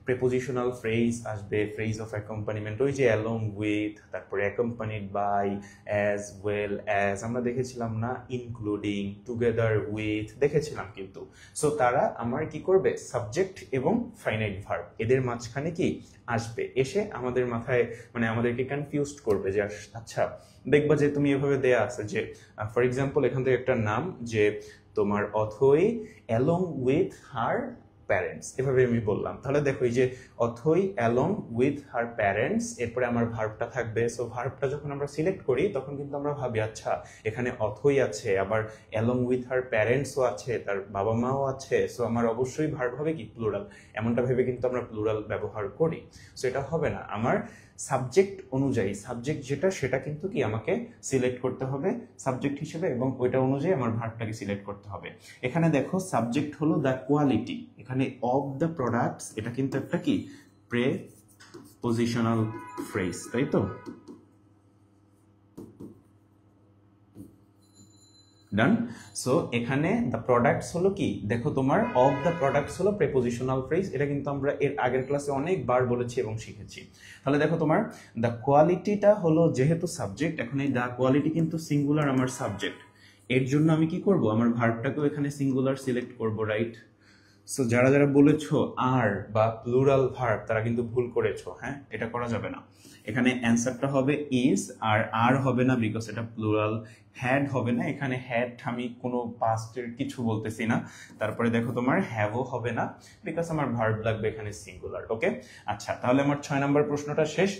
Prepositional phrase আসবে, phrase of accompaniment, ওই যে অ্যালং উইথ, তারপরে accompanied by, as well as, আমরা দেখেছিলাম না, ইনক্লুডিং, টুগেদার উইথ দেখেছিলাম। কিন্তু সো তারা আমার কি করবে, সাবজেক্ট এবং ফাইনাইট ভার্ব এদের মাঝখানে কি আসবে, এসে আমাদের মাথায় মানে আমাদেরকে কনফিউজড করবে যে আচ্ছা দেখবা যে তুমি এভাবে দেয়া আছে যে ফর এক্সাম্পল এখান থেকে একটা নাম যে তোমার অথই অ্যালং উইথ হার প্যারেন্টস, এভাবে আমি বললাম, তাহলে দেখো এই যে অথই অ্যালং উইথ হার প্যারেন্টস, এরপরে আমার ভার্বটা থাকবে। সো ভার্বটা যখন আমরা সিলেক্ট করি তখন কিন্তু আমরা ভাবি আচ্ছা এখানে অথই আছে, আবার অ্যালং উইথ হার প্যারেন্টসও আছে, তার বাবা মাও আছে, সো আমার অবশ্যই ভার্ব হবে কি প্লুরাল, এমনটা ভেবে কিন্তু আমরা প্লুরাল ব্যবহার করি। সো এটা হবে না, আমার সাবজেক্ট অনুযায়ী, সাবজেক্ট যেটা সেটা কিন্তু কি আমাকে সিলেক্ট করতে হবে সাবজেক্ট হিসেবে, এবং ওইটা অনুযায়ী আমার ভার্বটাকে সিলেক্ট করতে হবে। এখানে দেখো সাবজেক্ট হলো দ্য কোয়ালিটি, এখানে অফ দ্য প্রোডাক্টস, এটা কিন্তু একটা কি প্রেপোজিশনাল ফ্রেজ, তাই তো? ডান। সো এখানে দ্য প্রোডাক্টস হলো কি, দেখো তোমার অফ দ্য প্রোডাক্টস হলো প্রেপোজিশনাল ফ্রেজ, এটা কিন্তু আমরা এর আগের ক্লাসে অনেকবার বলেছি এবং শিখেছি। তাহলে দেখো তোমার দ্য কোয়ালিটিটা হলো যেহেতু সাবজেক্ট, এখন এই দ্য কোয়ালিটি কিন্তু সিঙ্গুলার আমার সাবজেক্ট, এর জন্য আমি কি করব, আমার ভার্বটাকেও এখানে সিঙ্গুলার সিলেক্ট করব, রাইট? সো যারা যারা বলেছো আর বা প্লুরাল ভার্ব তারা কিন্তু ভুল করেছো, হ্যাঁ, এটা করা যাবে না। এখানে অ্যান্সারটা হবে ইজ, আর হবে না বিকজ এটা প্লুরাল, হ্যাড হবে না, এখানে হ্যাড আমি কোনো পাস্টের কিছু বলতেছি না, তারপরে দেখো তোমার হ্যাভও হবে না বিকজ আমার ভার্ব লাগবে এখানে সিঙ্গুলার। ওকে, আচ্ছা তাহলে আমার 6 নম্বর প্রশ্নটা শেষ।